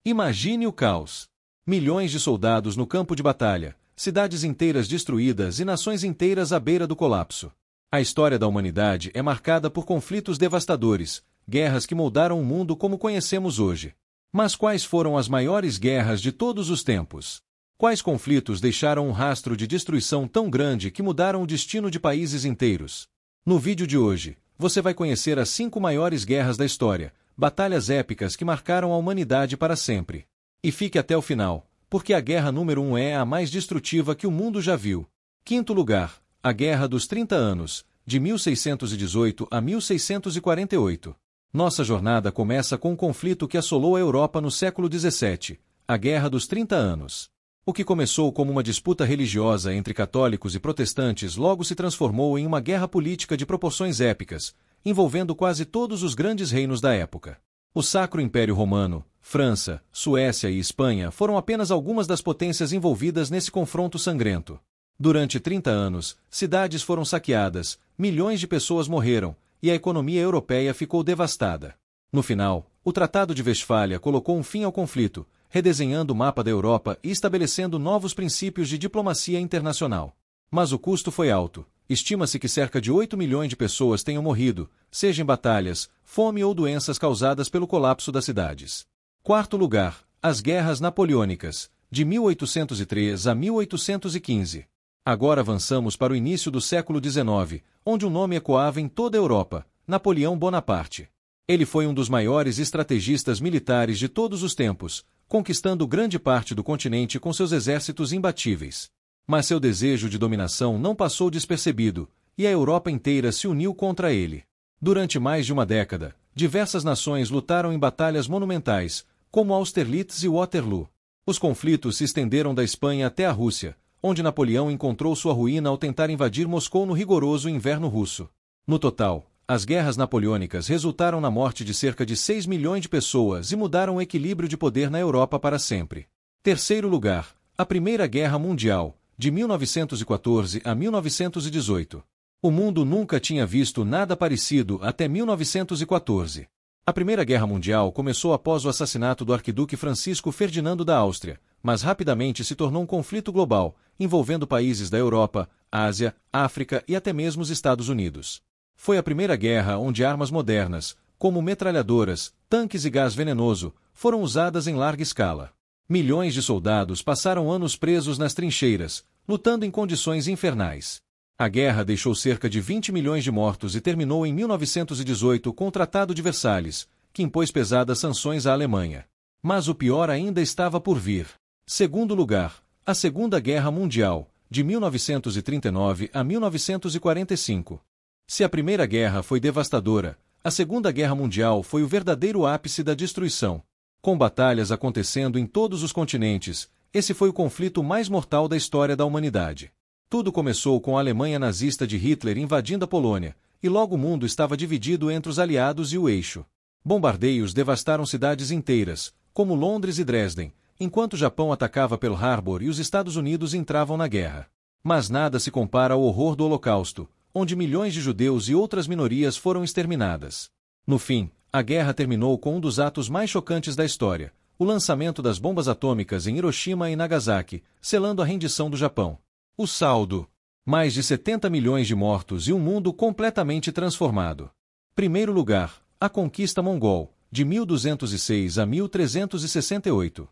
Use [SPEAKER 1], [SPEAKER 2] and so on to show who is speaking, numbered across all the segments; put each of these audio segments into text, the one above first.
[SPEAKER 1] Imagine o caos. Milhões de soldados no campo de batalha, cidades inteiras destruídas e nações inteiras à beira do colapso. A história da humanidade é marcada por conflitos devastadores, guerras que moldaram o mundo como conhecemos hoje. Mas quais foram as maiores guerras de todos os tempos? Quais conflitos deixaram um rastro de destruição tão grande que mudaram o destino de países inteiros? No vídeo de hoje, você vai conhecer as 5 maiores guerras da história, batalhas épicas que marcaram a humanidade para sempre. E fique até o final, porque a guerra número 1 é a mais destrutiva que o mundo já viu. Quinto lugar, a Guerra dos 30 Anos, de 1618 a 1648. Nossa jornada começa com um conflito que assolou a Europa no século XVII, a Guerra dos 30 Anos. O que começou como uma disputa religiosa entre católicos e protestantes logo se transformou em uma guerra política de proporções épicas, envolvendo quase todos os grandes reinos da época. O Sacro Império Romano, França, Suécia e Espanha foram apenas algumas das potências envolvidas nesse confronto sangrento. Durante 30 anos, cidades foram saqueadas, milhões de pessoas morreram, e a economia europeia ficou devastada. No final, o Tratado de Westfália colocou um fim ao conflito, redesenhando o mapa da Europa e estabelecendo novos princípios de diplomacia internacional. Mas o custo foi alto. Estima-se que cerca de 8 milhões de pessoas tenham morrido, seja em batalhas, fome ou doenças causadas pelo colapso das cidades. Quarto lugar, as Guerras Napoleônicas, de 1803 a 1815. Agora avançamos para o início do século XIX, onde o nome ecoava em toda a Europa, Napoleão Bonaparte. Ele foi um dos maiores estrategistas militares de todos os tempos, conquistando grande parte do continente com seus exércitos imbatíveis. Mas seu desejo de dominação não passou despercebido, e a Europa inteira se uniu contra ele. Durante mais de uma década, diversas nações lutaram em batalhas monumentais, como Austerlitz e Waterloo. Os conflitos se estenderam da Espanha até a Rússia, onde Napoleão encontrou sua ruína ao tentar invadir Moscou no rigoroso inverno russo. No total, as guerras napoleônicas resultaram na morte de cerca de 6 milhões de pessoas e mudaram o equilíbrio de poder na Europa para sempre. Terceiro lugar, a Primeira Guerra Mundial, de 1914 a 1918. O mundo nunca tinha visto nada parecido até 1914. A Primeira Guerra Mundial começou após o assassinato do arquiduque Francisco Ferdinando da Áustria, mas rapidamente se tornou um conflito global, envolvendo países da Europa, Ásia, África e até mesmo os Estados Unidos. Foi a primeira guerra onde armas modernas, como metralhadoras, tanques e gás venenoso, foram usadas em larga escala. Milhões de soldados passaram anos presos nas trincheiras, lutando em condições infernais. A guerra deixou cerca de 20 milhões de mortos e terminou em 1918 com o Tratado de Versalhes, que impôs pesadas sanções à Alemanha. Mas o pior ainda estava por vir. Segundo lugar, a Segunda Guerra Mundial, de 1939 a 1945. Se a Primeira Guerra foi devastadora, a Segunda Guerra Mundial foi o verdadeiro ápice da destruição. Com batalhas acontecendo em todos os continentes, esse foi o conflito mais mortal da história da humanidade. Tudo começou com a Alemanha nazista de Hitler invadindo a Polônia, e logo o mundo estava dividido entre os aliados e o eixo. Bombardeios devastaram cidades inteiras, como Londres e Dresden, enquanto o Japão atacava Pearl Harbor e os Estados Unidos entravam na guerra. Mas nada se compara ao horror do Holocausto, onde milhões de judeus e outras minorias foram exterminadas. No fim, a guerra terminou com um dos atos mais chocantes da história, o lançamento das bombas atômicas em Hiroshima e Nagasaki, selando a rendição do Japão. O saldo: mais de 70 milhões de mortos e um mundo completamente transformado. Primeiro lugar, a conquista mongol, de 1206 a 1368.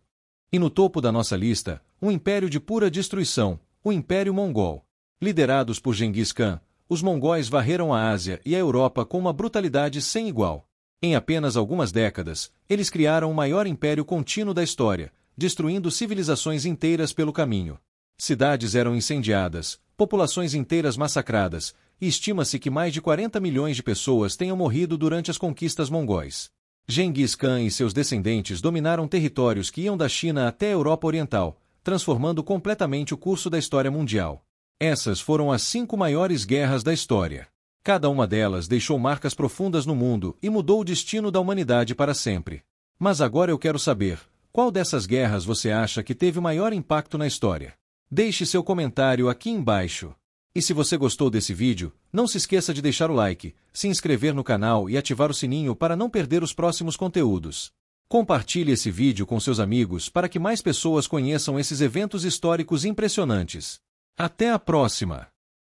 [SPEAKER 1] E no topo da nossa lista, um império de pura destruição, o Império Mongol. Liderados por Genghis Khan, os mongóis varreram a Ásia e a Europa com uma brutalidade sem igual. Em apenas algumas décadas, eles criaram o maior império contínuo da história, destruindo civilizações inteiras pelo caminho. Cidades eram incendiadas, populações inteiras massacradas, e estima-se que mais de 40 milhões de pessoas tenham morrido durante as conquistas mongóis. Genghis Khan e seus descendentes dominaram territórios que iam da China até a Europa Oriental, transformando completamente o curso da história mundial. Essas foram as 5 maiores guerras da história. Cada uma delas deixou marcas profundas no mundo e mudou o destino da humanidade para sempre. Mas agora eu quero saber, qual dessas guerras você acha que teve o maior impacto na história? Deixe seu comentário aqui embaixo. E se você gostou desse vídeo, não se esqueça de deixar o like, se inscrever no canal e ativar o sininho para não perder os próximos conteúdos. Compartilhe esse vídeo com seus amigos para que mais pessoas conheçam esses eventos históricos impressionantes. Até a próxima!